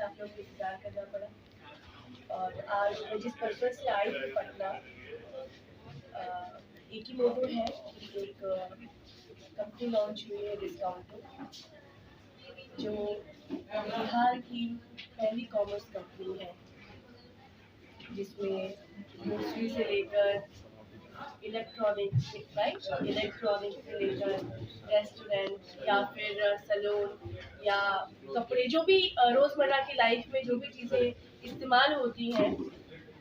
से आप लोग को इंतजार करना पड़ा। और आज मैं जिस पर्पज से आई थी पटना, एक ही मोटो है कि एक कंपनी लॉन्च हुई है डिस्काउंटो, जो बिहार की पहली कॉमर्स कंपनी है, जिसमें ग्रोसरी से लेकर इलेक्ट्रॉनिक्स, राइट, इलेक्ट्रॉनिक्स से लेकर रेस्टोरेंट या फिर सैलून या कपड़े, जो भी रोज़मर्रा की लाइफ में जो भी चीज़ें इस्तेमाल होती हैं,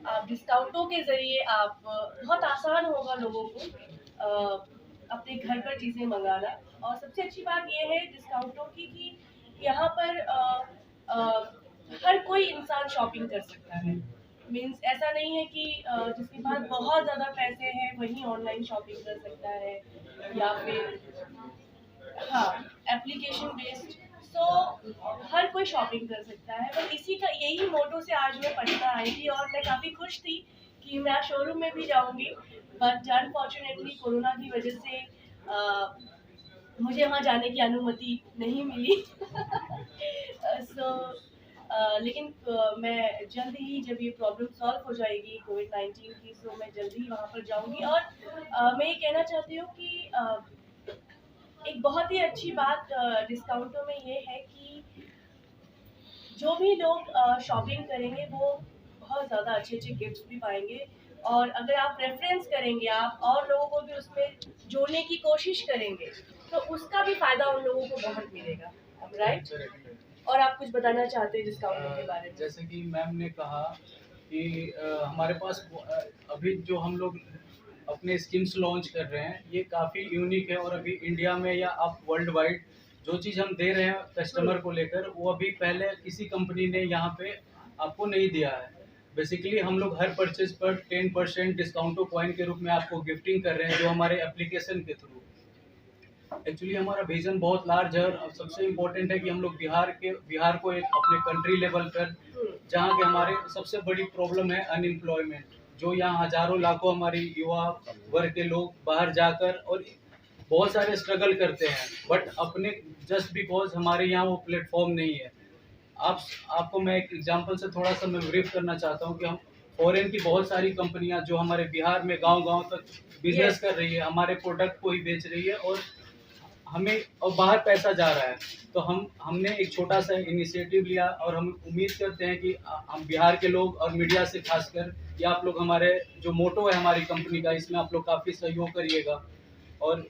आप डिस्काउंटों के ज़रिए आप बहुत आसान होगा लोगों को अपने घर पर चीज़ें मंगाना। और सबसे अच्छी बात यह है डिस्काउंटों की कि यहाँ पर हर कोई इंसान शॉपिंग कर सकता है। मीन्स ऐसा नहीं है कि जिसके पास बहुत ज़्यादा पैसे हैं वही ऑनलाइन शॉपिंग कर सकता है, या फिर हाँ, एप्लीकेशन बेस्ड। सो हर कोई शॉपिंग कर सकता है। बस इसी का यही मोटो से आज मैं पटना आई थी और मैं काफ़ी खुश थी कि मैं आज शोरूम में भी जाऊंगी, बट अनफॉर्चुनेटली कोरोना की वजह से मुझे वहाँ जाने की अनुमति नहीं मिली। लेकिन मैं जल्द ही, जब ये प्रॉब्लम सॉल्व हो जाएगी कोविड-19 की, सो मैं जल्द ही वहाँ पर जाऊंगी। और मैं ये कहना चाहती हूँ कि एक बहुत ही अच्छी बात डिस्काउंटों में ये है कि जो भी लोग शॉपिंग करेंगे वो बहुत ज़्यादा अच्छे अच्छे गिफ्ट्स भी पाएंगे। और अगर आप रेफरेंस करेंगे, आप और लोगों को भी उसमें जोड़ने की कोशिश करेंगे, तो उसका भी फ़ायदा उन लोगों को बहुत मिलेगा, राइट। और आप कुछ बताना चाहते हैं डिस्काउंटों के बारे में? जैसे कि मैम ने कहा कि हमारे पास अभी जो हम लोग अपने स्कीम्स लॉन्च कर रहे हैं ये काफ़ी यूनिक है, और अभी इंडिया में या आप वर्ल्ड वाइड जो चीज़ हम दे रहे हैं कस्टमर को लेकर, वो अभी पहले किसी कंपनी ने यहाँ पे आपको नहीं दिया है। बेसिकली हम लोग हर परचेज पर 10% डिस्काउंटो कॉइन के रूप में आपको गिफ्टिंग कर रहे हैं, जो हमारे एप्लीकेशन के थ्रू। एक्चुअली हमारा विजन बहुत लार्ज है, और सबसे इम्पोर्टेंट है कि हम लोग बिहार को एक अपने कंट्री लेवल पर, जहाँ के हमारे सबसे बड़ी प्रॉब्लम है अनएम्प्लॉयमेंट, जो यहाँ हजारों लाखों हमारे युवा वर्ग के लोग बाहर जाकर और बहुत सारे स्ट्रगल करते हैं, बट अपने जस्ट बिकॉज हमारे यहाँ वो प्लेटफॉर्म नहीं है। आपको मैं एक एग्जांपल से थोड़ा सा मैं ब्रीफ करना चाहता हूँ कि हम फॉरेन की बहुत सारी कंपनियां जो हमारे बिहार में गांव-गांव तक बिजनेस कर रही है, हमारे प्रोडक्ट को ही बेच रही है, और हमें और बाहर पैसा जा रहा है। तो हमने एक छोटा सा इनिशिएटिव लिया, और हम उम्मीद करते हैं कि हम बिहार के लोग और मीडिया से खासकर, या आप लोग हमारे जो मोटो है हमारी कंपनी का, इसमें आप लोग काफ़ी सहयोग करिएगा। और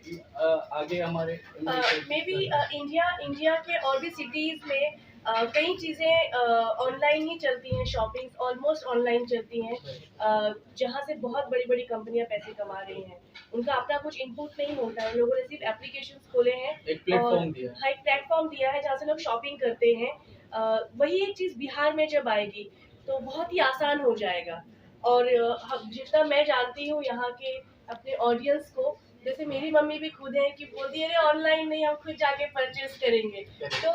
आगे हमारे मे बी इंडिया के और भी सिटीज़ में कई चीज़ें ऑनलाइन ही चलती हैं, शॉपिंग ऑलमोस्ट ऑनलाइन चलती हैं, जहाँ से बहुत बड़ी बड़ी कंपनियां पैसे कमा रही हैं। उनका अपना कुछ इनपुट नहीं होता है, लोगों ने सिर्फ एप्लीकेशंस खोले हैं, एक प्लेटफॉर्म दिया है। एक प्लेटफॉर्म दिया है जहाँ से लोग शॉपिंग करते हैं। वही एक चीज़ बिहार में जब आएगी तो बहुत ही आसान हो जाएगा। और जितना मैं जानती हूँ यहाँ के अपने ऑडियंस को, जैसे मेरी मम्मी भी खुद है कि बोलती है अरे ऑनलाइन नहीं, हम खुद जाके परचेज करेंगे। तो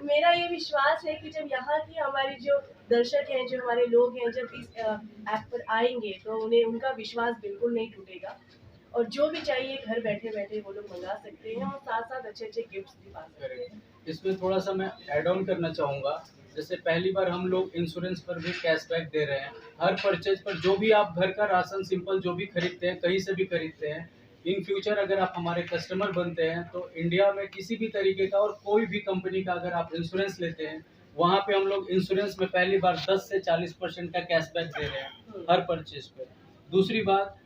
मेरा ये विश्वास है कि जब यहाँ की हमारी जो दर्शक हैं, जो हमारे लोग हैं, जब इस ऐप पर आएंगे तो उन्हें उनका विश्वास बिल्कुल नहीं टूटेगा, और जो भी चाहिए घर बैठे बैठे वो लोग मंगा सकते हैं, और साथ साथ अच्छे अच्छे गिफ्ट्स भी पा सकते हैं। इसमें थोड़ा सा मैं ऐड ऑन करना चाहूँगा। जैसे पहली बार हम लोग इंश्योरेंस पर भी कैशबैक दे रहे हैं। हर परचेज पर जो भी आप घर का राशन सिंपल जो भी खरीदते हैं, कहीं से भी खरीदते हैं, इन फ्यूचर अगर आप हमारे कस्टमर बनते हैं तो इंडिया में किसी भी तरीके का और कोई भी कंपनी का अगर आप इंश्योरेंस लेते हैं, वहाँ पे हम लोग इंश्योरेंस में पहली बार 10 से 40% का कैशबैक दे रहे हैं हर परचेज पे। दूसरी बात,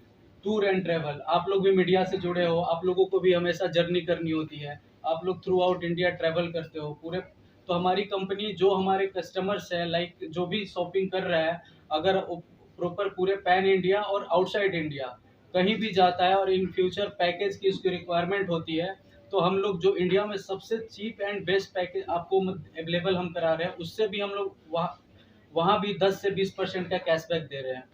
टूर एंड ट्रैवल, आप लोग भी मीडिया से जुड़े हो, आप लोगों को भी हमेशा जर्नी करनी होती है, आप लोग थ्रू आउट इंडिया ट्रैवल करते हो पूरे। तो हमारी कंपनी जो हमारे कस्टमर्स है, लाइक जो भी शॉपिंग कर रहा है, अगर प्रॉपर पूरे पैन इंडिया और आउटसाइड इंडिया कहीं भी जाता है, और इन फ्यूचर पैकेज की उसकी रिक्वायरमेंट होती है, तो हम लोग जो इंडिया में सबसे चीप एंड बेस्ट पैकेज आपको अवेलेबल हम करा रहे हैं, उससे भी हम लोग वहाँ भी 10 से 20% का कैशबैक दे रहे हैं।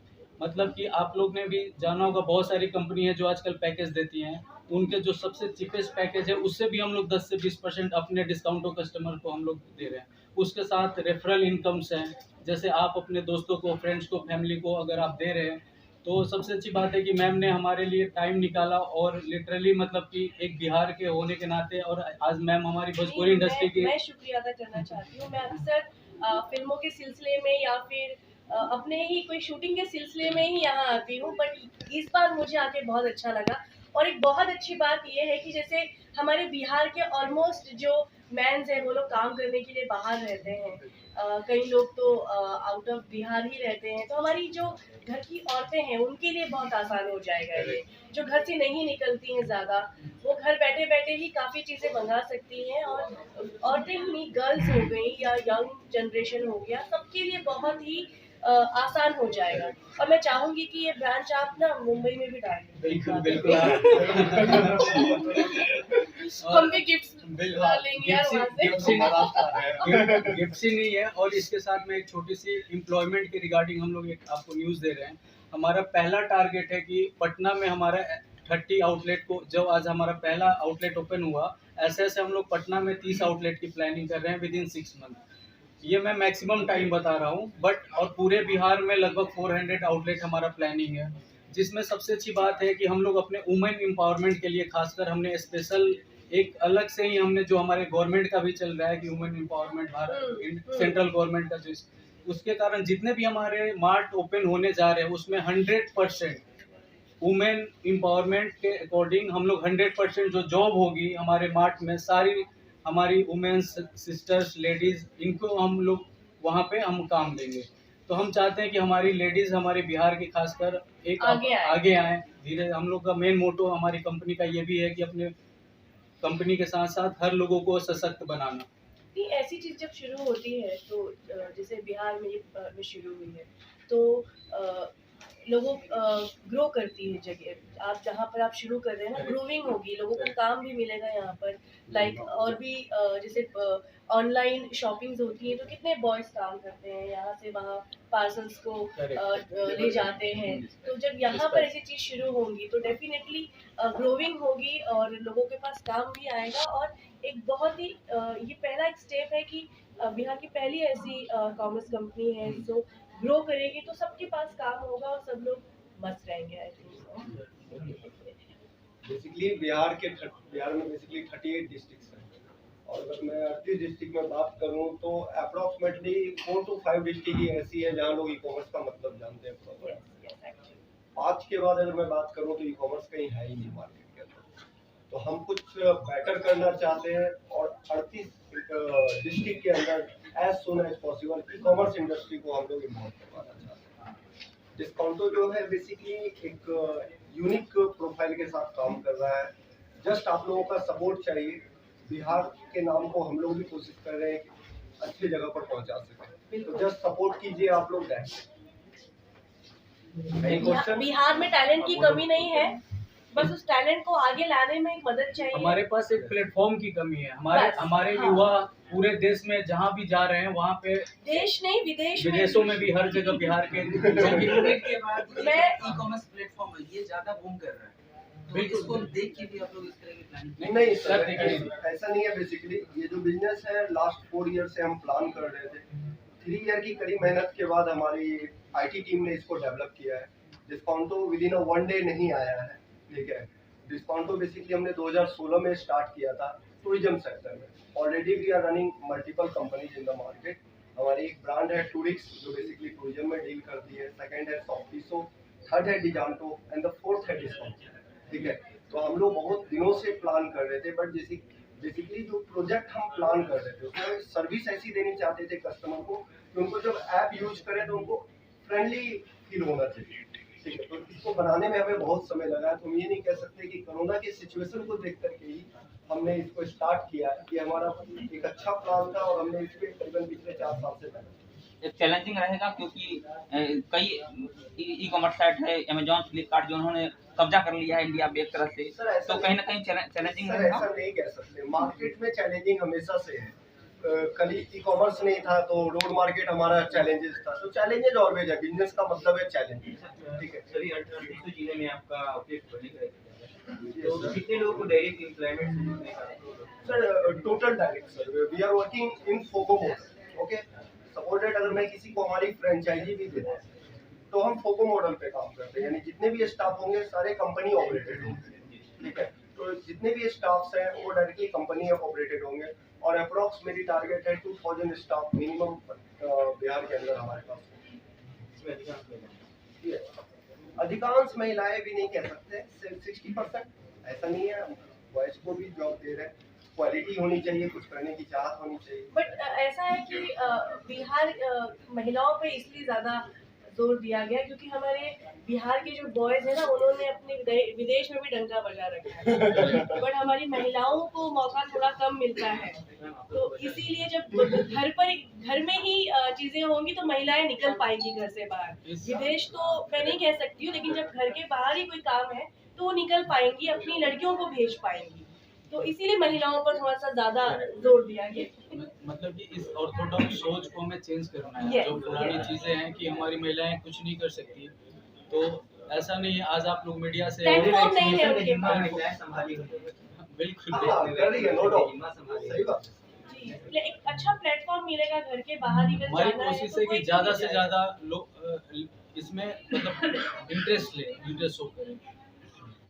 मतलब कि आप लोग ने भी जाना होगा, बहुत सारी कंपनी है जो आजकल पैकेज देती हैं, उनके जो सबसे चीपेस्ट पैकेज है उससे भी हम लोग 10 से 20% अपने डिस्काउंटो कस्टमर को हम लोग दे रहे हैं। उसके साथ रेफरल इनकम्स हैं, जैसे आप अपने दोस्तों को, फ्रेंड्स को, फैमिली को अगर आप दे रहे हैं, तो सबसे अच्छी बात है कि मैम ने हमारे लिए टाइम निकाला, और लिटरली मतलब कि एक बिहार के होने के नाते, और आज मैम हमारी भोजपुरी इंडस्ट्री की मैं शुक्रिया अदा करना चाहती हूँ। मैं अक्सर फिल्मों के सिलसिले में या फिर अपने ही कोई शूटिंग के सिलसिले में ही यहाँ आती हूँ, बट इस बार मुझे आके बहुत अच्छा लगा। और एक बहुत अच्छी बात ये है कि जैसे हमारे बिहार के ऑलमोस्ट जो मैंस हैं वो लोग काम करने के लिए बाहर रहते हैं, कई लोग तो आउट ऑफ बिहार ही रहते हैं, तो हमारी जो घर की औरतें हैं उनके लिए बहुत आसान हो जाएगा ये, जो घर से नहीं निकलती हैं ज़्यादा, वो घर बैठे बैठे ही काफ़ी चीज़ें मंगा सकती हैं। और औरतें ही नहीं, गर्ल्स हो गई या यंग जनरेशन हो गया, सबके लिए बहुत ही आसान हो जाएगा। और मैं चाहूंगी कि ये ब्रांच आप ना मुंबई में भी डाल दें। बिल्कुल बिल्कुल। हम भी गिफ्ट्स लेंगे यार वहाँ से। गिफ्ट ही नहीं है, और इसके साथ में एक छोटी सी एम्प्लॉयमेंट के रिगार्डिंग हम लोग एक आपको न्यूज़ दे रहे हैं। हमारा पहला टारगेट है कि पटना में हमारा 30 आउटलेट को, जब आज हमारा पहला आउटलेट ओपन हुआ, ऐसे ऐसे हम लोग पटना में 30 आउटलेट की प्लानिंग कर रहे हैं विद इन 6 मंथ। ये मैं मैक्सिमम टाइम बता रहा हूँ, बट और पूरे बिहार में लगभग 400 आउटलेट हमारा प्लानिंग है, जिसमें सबसे अच्छी बात है कि हम लोग अपने वुमेन एम्पावरमेंट के लिए खासकर हमने स्पेशल एक अलग से ही हमने, जो हमारे गवर्नमेंट का भी चल रहा है कि women empowerment Bharat central government का, जो उसके कारण जितने भी हमारे मार्ट ओपन होने जा रहे हैं उसमें 100% वुमेन एम्पावरमेंट के अकॉर्डिंग हम लोग 100% जो जॉब होगी हमारे मार्ट में, सारी हमारी वुमेन्स सिस्टर्स लेडीज, इनको हम लोग वहाँ पे हम काम देंगे। तो हम चाहते हैं कि हमारी लेडीज हमारे बिहार की खासकर एक आगे आए धीरे। हम लोग का मेन मोटो हमारी कंपनी का ये भी है कि अपने कंपनी के साथ साथ हर लोगों को सशक्त बनाना। नहीं, ऐसी चीज जब शुरू होती है तो जैसे बिहार में ये में शुरू हुई है तो लोगों ग्रो करती है जगह, आप जहाँ पर आप शुरू कर रहे हैं ना, ग्रोविंग होगी, लोगों को काम भी मिलेगा यहाँ पर। लाइक और भी जैसे ऑनलाइन शॉपिंग्स होती है तो कितने बॉयज काम करते हैं, यहाँ से वहाँ पार्सल्स को ले जाते हैं। तो जब यहाँ पर ऐसी चीज शुरू होंगी तो डेफिनेटली ग्रोविंग होगी और लोगों के पास काम भी आएगा। और एक बहुत ही ये पहला एक स्टेप है कि बिहार की पहली ऐसी कॉमर्स कंपनी है जो ग्रो करेगी, तो सबके पास काम होगा और सब लोग मस्त रहेंगे। आई थिंक बेसिकली बिहार में बेसिकली 38 डिस्ट्रिक्ट्स हैं, और अगर मैं 38 डिस्ट्रिक्ट में बात करूं तो अप्रोक्सीमेटली 4 to 5 डिस्ट्रिक्ट ही ऐसी है जहां लोग ई कॉमर्स का मतलब जानते हैं। 5 के बाद अगर मैं बात करूं तो ई कॉमर्स कहीं है ही नहीं मार्केट के अंदर। तो हम कुछ बेटर करना चाहते हैं और 38 डिस्ट्रिक्ट के अंदर as soon as possible e commerce industry को हम लोग इन्वॉल्व करवाना चाहते हैं। डिस्काउंटो जो है बेसिकली एक यूनिक प्रोफाइल के साथ काम कर रहा है। जस्ट आप लोगों का सपोर्ट चाहिए। बिहार के नाम को हम लोग भी कोशिश कर रहे हैं कि अच्छी जगह पर पहुंचा सकें, तो जस्ट सपोर्ट कीजिए आप लोग। बिहार में टैलेंट की कमी नहीं है, बस उस टैलेंट को आगे लाने में एक मदद चाहिए। हमारे पास एक प्लेटफॉर्म की कमी है। हमारे हाँ। युवा पूरे देश में जहाँ भी जा रहे हैं वहाँ पे, देश नहीं विदेशों में भी हर जगह बिहार के के बाद ई कॉमर्स प्लेटफॉर्म है, ये ज्यादा बूम कर रहा है। तो इसको देख के भी आप लोग इस तरह की प्लानिंग नहीं सर, ऐसा नहीं है। बेसिकली ये जो बिजनेस है लास्ट 4 ईयर से हम प्लान कर रहे थे। 3 ईयर की कड़ी मेहनत के बाद हमारी आईटी टीम ने इसको डेवलप किया है। डिस्काउंटो विद इन 1 डे नहीं आया है, ठीक है। डिस्काउंटो बेसिकली हमने 2016 में स्टार्ट किया था टूरिज्म सेक्टर में। Already we are running multiple companies in the market. हमारी एक ब्रांड है टूरिक्स जो बेसिकली टूरिज्म में डील करती है, सेकंड है सॉफ्टिसो, थर्ड है डिजांटो एंड द फोर्थ है डिस्काउंट, ठीक है। तो हम लोग बहुत दिनों से प्लान कर रहे थे, बट बेसिकली जो प्रोजेक्ट हम प्लान कर रहे थे उसमें सर्विस ऐसी देनी चाहते थे कस्टमर को कि उनको जब ऐप यूज करें तो उनको फ्रेंडली फील होना चाहिए, ठीक है। तो इसको बनाने में हमें बहुत समय लगा है। तो हम ये नहीं कह सकते कि कोरोना की सिचुएशन को देख करके ही हमने इसको स्टार्ट किया है। ये हमारा एक अच्छा प्लान था और हमने इस पे करीबन पिछले 4 साल से मेहनत की। एक चैलेंजिंग रहेगा क्योंकि कई ई कॉमर्स साइट है, अमेजॉन, फ्लिपकार्ट, जो उन्होंने कब्जा कर लिया है इंडिया में एक तरह से, तो कहीं ना कहीं चैलेंजिंग रहेगा। ऐसा नहीं कह सकते, मार्केट में चैलेंजिंग हमेशा से है। कल ई कॉमर्स नहीं था तो रोड मार्केट हमारा चैलेंजेस था। तो चैलेंजेस ऑलवेज है, बिजनेस का मतलब है चैलेंज, ठीक है। सभी अल्टरनेटिव जिले में आपका आउटलेट बनेगा, तो कितने लोगों को डायरेक्ट एम्प्लॉयमेंट से जुड़ने का? Sir total direct sir, we are working in FOCO model, okay. Suppose that अगर मैं किसी को हमारी फ्रेंचाइजी भी देता हूँ तो हम फोको मॉडल पे काम करते हैं, यानी जितने भी स्टाफ होंगे सारे कंपनी ऑपरेटेड होंगे, ठीक है। तो जितने भी स्टाफ्स हैं वो डायरेक्टली कंपनी ऑपरेटेड होंगे। और अप्रोक्स मेरी टारगेट है 2000 स्टाफ मिनिमम बिहार के अंदर हमारे पास। इसमें अधिकांश महिलाएं। ये अधिकांश महिलाएं भी नहीं कह सकते, 60%, ऐसा नहीं है, बॉयज को भी जॉब दे रहे हैं। क्वालिटी होनी चाहिए, कुछ करने की चाहत होनी चाहिए। बट ऐसा है कि बिहार महिलाओं पे इसलिए ज़्यादा जोर दिया गया क्योंकि हमारे बिहार के जो बॉयज हैं ना, उन्होंने अपने विदेश में भी डंका बजा रखा है, बट हमारी महिलाओं को मौका थोड़ा कम मिलता है। तो इसीलिए जब घर में ही चीजें होंगी तो महिलाएं निकल पाएंगी घर से बाहर। विदेश तो मैं नहीं कह सकती हूँ, लेकिन जब घर के बाहर ही कोई काम है तो वो निकल पाएंगी, अपनी लड़कियों को भेज पाएंगी। तो इसीलिए महिलाओं पर थोड़ा सा ज्यादा जोर दिया गया। मतलब कि इस ऑर्थोडॉक्स सोच को हमें चेंज करना है। Yes, जो पुरानी yes. चीजें हैं कि हमारी महिलाएं कुछ नहीं कर सकती, तो ऐसा नहीं है। आज आप लोग मीडिया से प्लेटफॉर्म नहीं है उनके पास। महिलाएं संभाली हुई हैं। बिल्कुल हाँ, कर रही है, नो डाउट, हिम्मत संभाली सही बात। जी, एक अच्छा प्लेटफॉर्म मिलेगा घर के बाहर ही। हमारी कोशिश है कि ज्यादा से ज्यादा लोग इसमें मतलब इंटरेस्ट शो करें।